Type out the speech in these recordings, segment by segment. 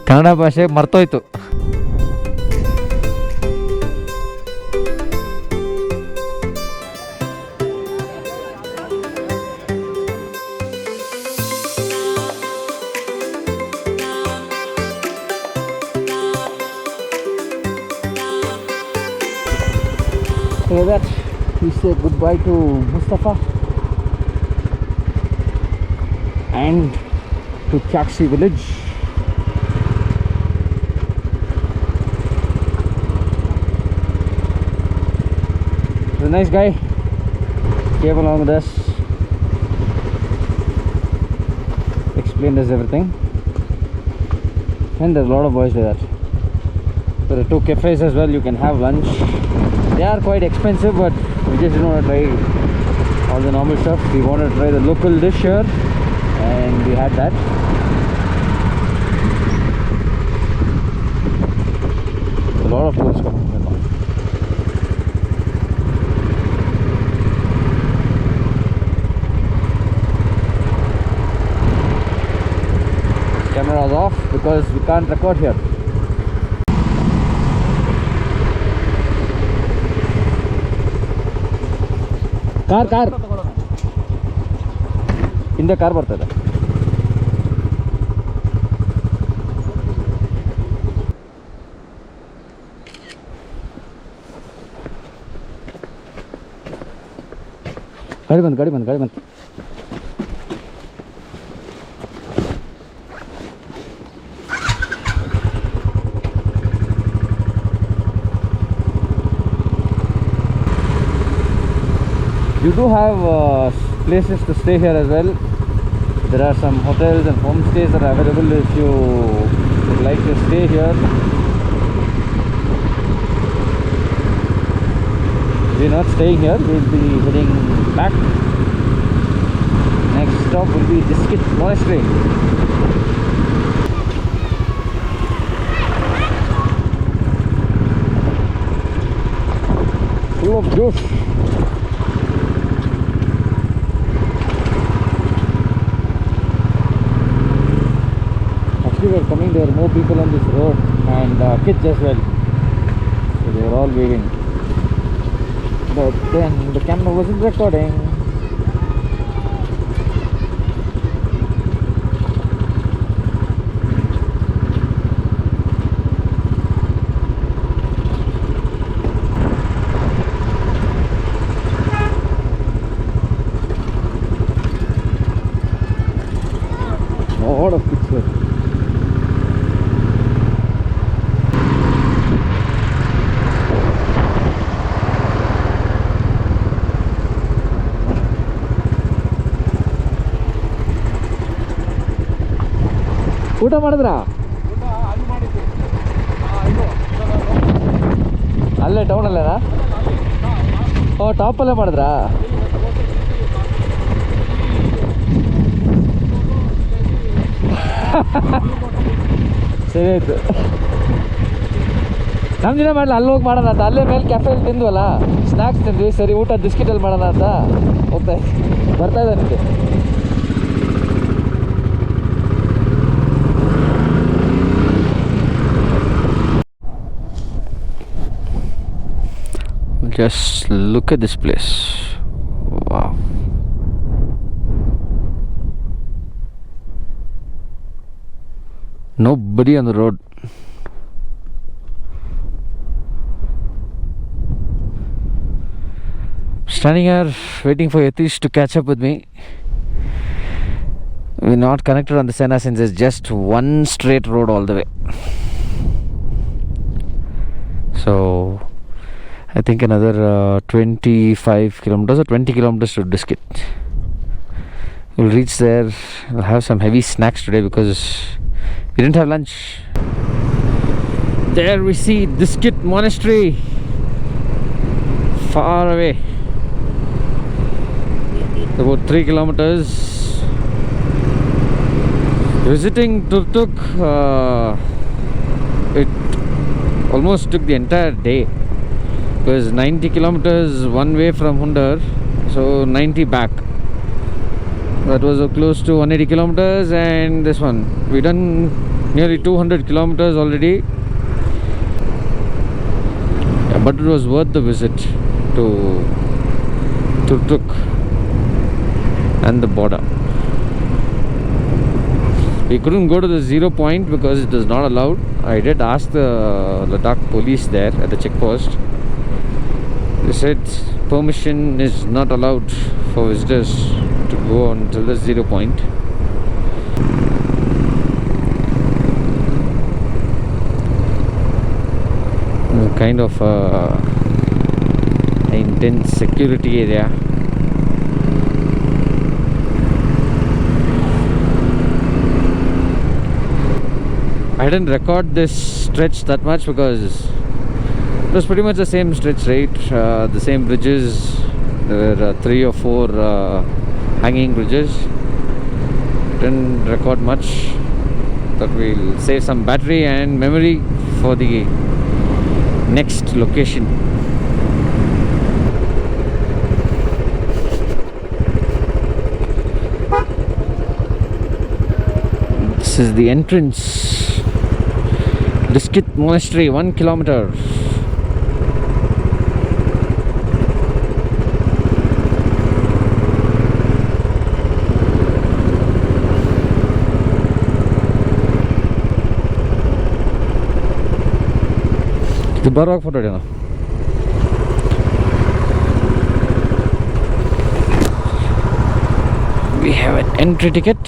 ಕನ್ನಡ ಭಾಷೆ ಮರ್ತೋಯ್ತು. So that we say goodbye to Mustafa and to Chaksi village. The nice guy came along with us, explained us everything, and there's a lot of boys like that. There are 2 cafes as well. You can have lunch. They are quite expensive, but we just didn't want to try all the normal stuff. We wanted to try the local dish here, and we had that. A lot of tourists coming here now. Camera is off because we can't record here. Car ಹಿಂದೆ car ಬರ್ತದೆ. ಗಾಡಿ ಬಂತು. You do have places to stay here as well. There are some hotels and homestays that are available if you would like to stay here. We're not staying here, we'll be heading back. Next stop will be Diskit Monastery. Full of juice. We were coming, there were more people on this road and kids as well, so they were all waving, but then the camera wasn't recording. A lot of pictures. ಊಟ ಮಾಡಿದ್ರಾ? ಅಲ್ಲೇ ಟೌನಲ್ಲೇನಾ? ಓ, ಟಾಪಲ್ಲೇ ಮಾಡಿದ್ರಾ? ಸರಿ ಆಯ್ತು. ನಮ್ಮ ದಿನ ಮಾಡಲ್ಲ, ಅಲ್ಲಿ ಹೋಗಿ ಮಾಡೋಣ ಅಂತ. ಅಲ್ಲೇ ಮೇಲೆ ಕ್ಯಾಫೆಯಲ್ಲಿ ತಿಂದ್ವಲ್ಲ, ಸ್ನ್ಯಾಕ್ಸ್ ತಿಂದ್ವಿ. ಸರಿ, ಊಟ ಬಿಸ್ಕಿಟಲ್ಲಿ ಮಾಡೋಣ ಅಂತ ಬರ್ತಾ ಇದ್ದೆ ನಿಮಗೆ. Just look at this place. Wow. Nobody on the road. Standing here waiting for Yatish to catch up with me. We're not connected on the Sena since there's just one straight road all the way. So I think another 25 kilometers or 20 kilometers to Diskit. We'll reach there. We'll have some heavy snacks today because we didn't have lunch. There we see Diskit Monastery, far away. About 3 kilometers. Visiting Turtuk, it almost took the entire day. It was 90 kilometers one way from Hundar, so 90 back. That was close to 180 kilometers, and this one we done nearly 200 kilometers already. Yeah, but it was worth the visit to Turtuk and the border. We couldn't go to the 0 point because it is not allowed. I did ask the Ladakh police there at the checkpost. They said permission is not allowed for visitors to go until the 0 point. Kind of intense security area. I didn't record this stretch that much because it was pretty much the same stretch, right? The same bridges. There were 3 or 4 hanging bridges. Didn't record much. That we'll save some battery and memory for the next location. This is the entrance. Diskit Monastery, 1 kilometer. The Barwag photo dena. We have an entry ticket.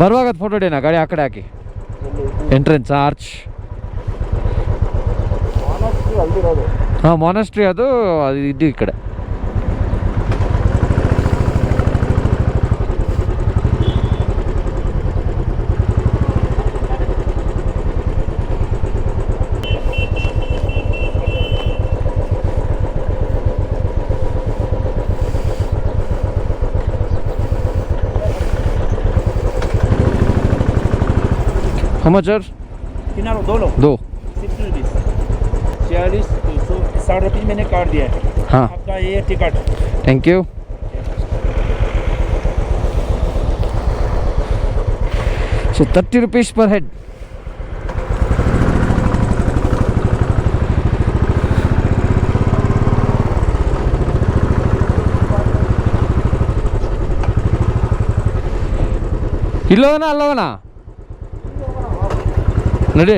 ಬರುವಾಗ photo ಡೇನಾ ಗಾಡಿ ಆ ಕಡೆ ಹಾಕಿ entrance arch ಹಾಂ ಮಾನಸ್ಟ್ರಿ ಅದು ಇದು ಈ ಕಡೆ How much, sir? किनारो दो लो 2 60 रुपीस 46 60 रुपीस मैंने काट दिया है हाँ आपका ये ticket thank you So 30 rupees per head. ಇಲ್ಲೋನಾ ಅಲ್ಲೋನಾ ನಡಿ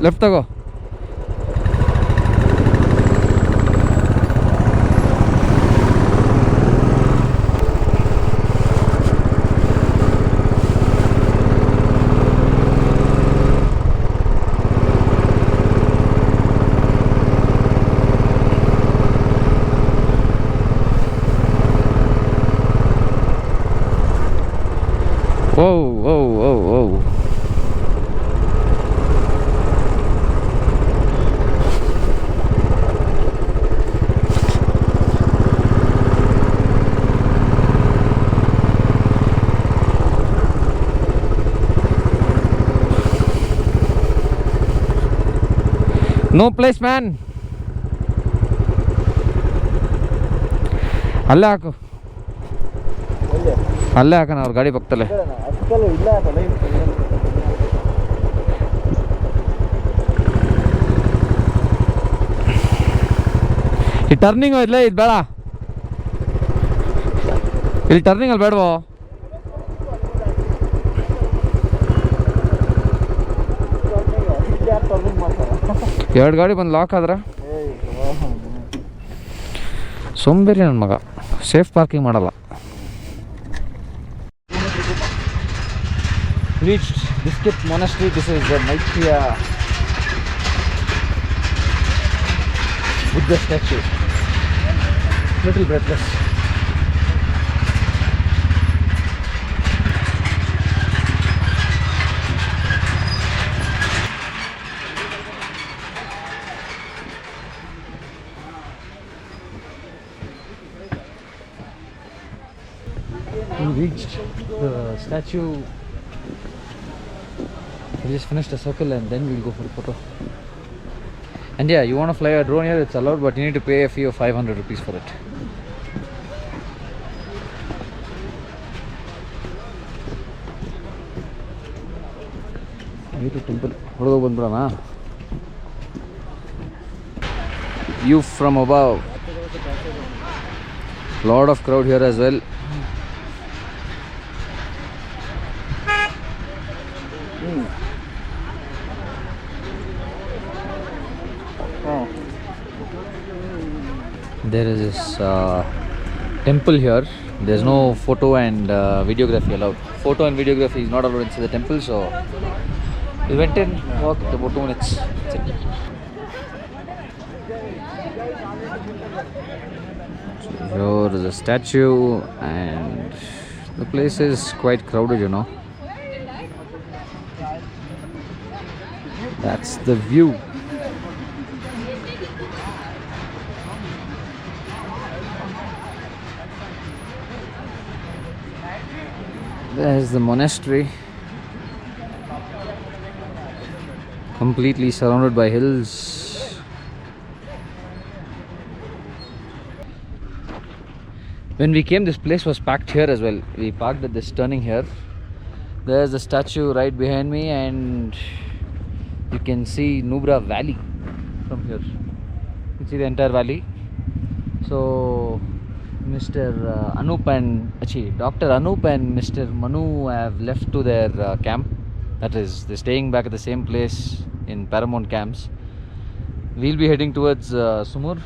ಲೆಫ್ಟ್ ತಗೋ Whoa, whoa, whoa, whoa. No place, man. ಅಲ್ಲೇ ಹಾಕು ಅಲ್ಲೇ ಹಾಕೋಣ ಅವ್ರ ಗಾಡಿ ಪಕ್ಕದಲ್ಲೇ ಈ ಟರ್ನಿಂಗ್ ಇಲ್ಲೇ ಇದು ಬೇಡ ಇಲ್ಲಿ ಟರ್ನಿಂಗ್ ಅಲ್ಲಿ ಬೇಡವೋ ಎರಡು ಗಾಡಿ ಬಂದು ಲಾಕ್ ಆದ್ರೆ ಸೋಂಬೇರಿ ನನ್ನ ಮಗ ಸೇಫ್ ಪಾರ್ಕಿಂಗ್ ಮಾಡಲ್ಲ Reached Diskit Monastery. This is the Maitreya Buddha statue. Little breathless. We reached the statue. We just finished a circle and then we'll go for the photo. And yeah, you want to fly a drone here, it's allowed, but you need to pay a fee of 500 rupees for it. way to temple. ಹೊರಗೆ ಬಂದ್ಬಿಡೋಣ. View from above. Lot of crowd here as well. There is this temple here. There's no photo and videography allowed. Photo and videography is not allowed inside the temple, so we went in, walked about 2 minutes. That's it. Here is a statue and the place is quite crowded, you know. That's the view. There's the monastery, completely surrounded by hills. When we came, this place was packed here as well. We parked at this turning here. There's the statue right behind me, and you can see Nubra Valley from here. You can see the entire valley. So Mr. Anup and Dr. Anup and Mr. Manu have left to their camp. That is, they're staying back at the same place in Paramount Camps. We'll be heading towards Sumur.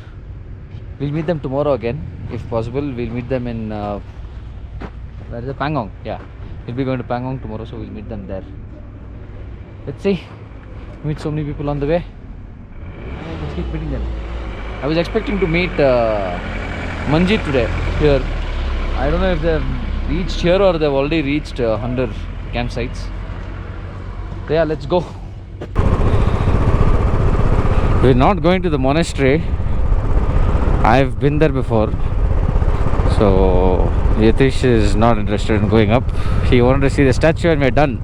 We'll meet them tomorrow again, if possible. We'll meet them in where is it? Pangong. Yeah, we'll be going to Pangong tomorrow, so we'll meet them there. Let's see. Meet so many people on the way. Let's keep meeting them. I was expecting to meet Manjit today here. I don't know if they've reached here or they've already reached 100 campsites. So yeah, let's go. We're not going to the monastery. I've been there before. So Yatish is not interested in going up. He wanted to see the statue and we're done.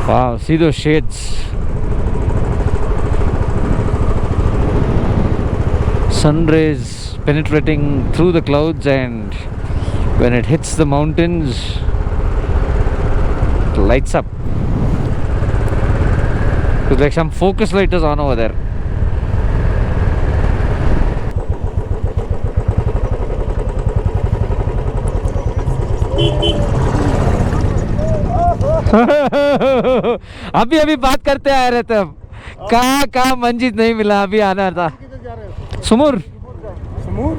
Wow, see those shades. Sun rays penetrating through the clouds, and when it hits the mountains, it lights up. It's like some focus light is on over there. अभी अभी बात करते आ रहे थे हम. कहाँ मंजित नहीं मिला, अभी आना था. सुमुर. समूर?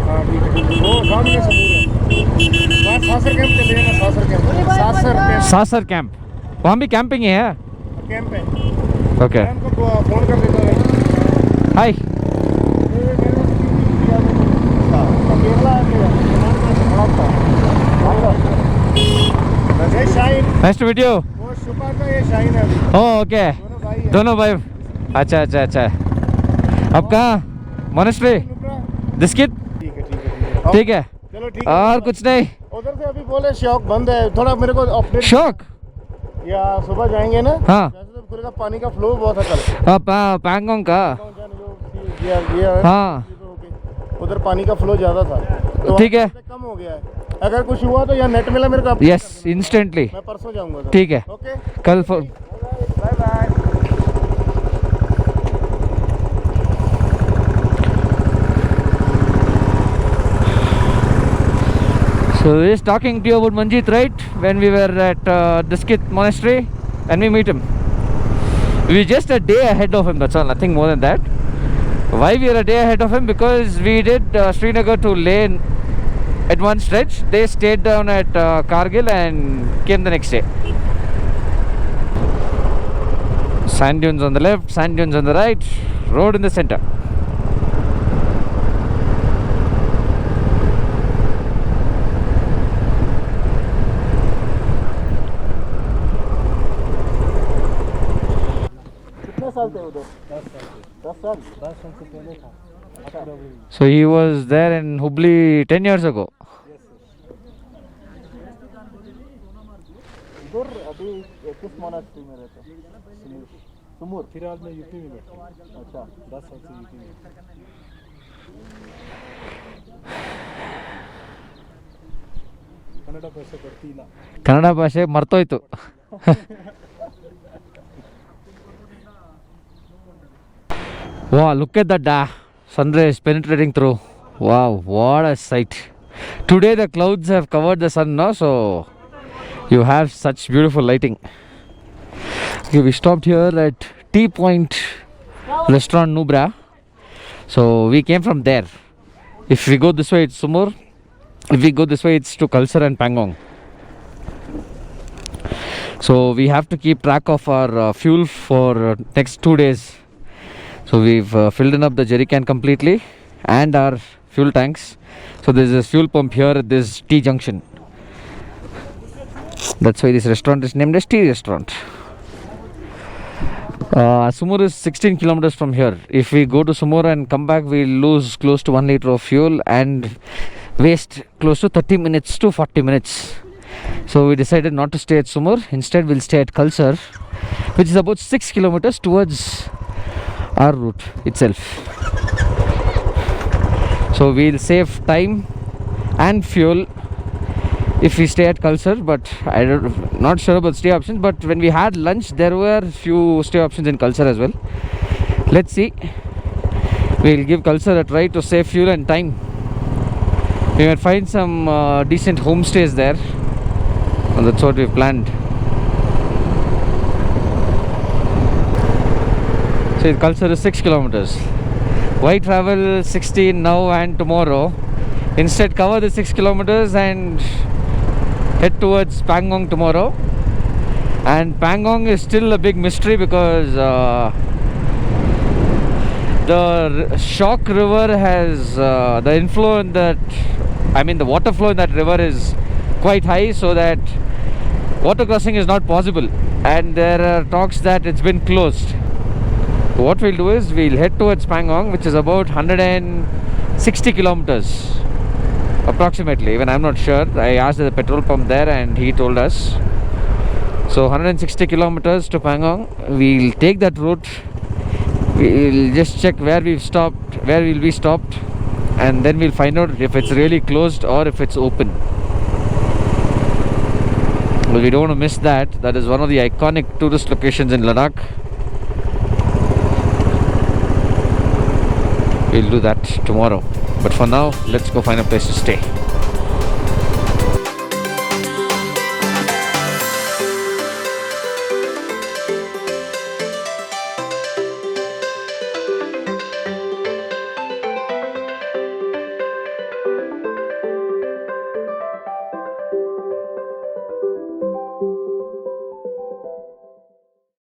हाँ ठीक है, वो सामने समूर है. वहाँ सासर कैंप चले जाना. सासर कैंप. सासर कैंप. वहाँ भी कैंपिंग है. कैंप है. ओके. मैं उनको फोन कर देता हूँ. हाय. केरला है मेरा. ये Shine. Nice to meet you. वो शुपा का ये शाइन है. Oh okay. दोनों भाई. अच्छा अच्छा अच्छा. अब कहाँ? मोनेस्ट्री. बिस्किट. ठीक है. चलो ठीक है. और कुछ नहीं. उधर से अभी बोले शौक बंद है. थोड़ा मेरे को अपडेट. शौक. या सुबह जाएंगे ना. हाँ. वैसे तो खुद का पानी का फ्लो बहुत है कल. पैंगोंग का. ये हाँ. उधर पानी का फ्लो ज़्यादा था. तो ठीक है. कम हो गया है. अगर कुछ हुआ तो यहाँ नेट मिला मेरे को. Yes instantly. मैं परसों जाऊँगा. ठीक है. ओके. कल phone. Bye bye. So he's talking to you about Manjit, right? When we were at Diskit Monastery, and we meet him. We're just a day ahead of him. That's all. Nothing more than that. Why we are a day ahead of him? Because we did Srinagar to Leh at one stretch. They stayed down at Kargil and came the next day. Sand dunes on the left, sand dunes on the right, road in the center. साल थे उधर? 10 साल से पहले था। So he was there in Hubli 10 years ago. उधर अभी किस मोनास्ट्री में रहते? सुमूर। फिलहाल मैं यूपी में बैठा हूँ। अच्छा। 10 साल से यूपी में। ಕನ್ನಡ ಭಾಷೆ ಬರ್ತಿಲ್ಲ. ಕನ್ನಡ ಭಾಷೆ ಮರ್ತೋಯ್ತು. Wow, look at that sun rays penetrating through. Wow, what a sight. Today the clouds have covered the sun now, so you have such beautiful lighting. Okay, we stopped here at Tea Point Restaurant Nubra. So we came from there. If we go this way, it's Sumur. If we go this way, it's to Kalsar and Pangong. So we have to keep track of our fuel for next 2 days. So we've filled in up the jerry can completely and our fuel tanks. So there's this fuel pump here at this T junction. That's why this restaurant is named as Tea Restaurant. Sumur is 16 kilometers from here. If we go to Sumur and come back, we'll lose close to 1 liter of fuel and waste close to 30 minutes to 40 minutes. So we decided not to stay at Sumur. Instead, we'll stay at Kalsar, which is about 6 kilometers towards our route itself. So we'll save time and fuel if we stay at Kalsar, but not sure about stay options. But when we had lunch, there were few stay options in Kalsar as well. Let's see. We'll give Kalsar a try to save fuel and time. We might find some decent homestays there, and that's what we've planned. So Kalsar is 6 kilometers. Why travel 16 now and tomorrow? Instead, cover the 6 kilometers and head towards Pangong tomorrow. And Pangong is still a big mystery because the Shock River has the inflow in that, the water flow in that river is quite high, so that water crossing is not possible, and there are talks that it's been closed. So what we'll do is we'll head towards Pangong, which is about 160 kilometers approximately. Even I'm not sure. I asked at the petrol pump there and he told us. So 160 kilometers to Pangong. We'll take that route. We'll just check where we've stopped, where will be stopped, and then we'll find out if it's really closed or if it's open. But we don't want to miss that. That is one of the iconic tourist locations in Ladakh. We'll do that tomorrow. But for now, let's go find a place to stay.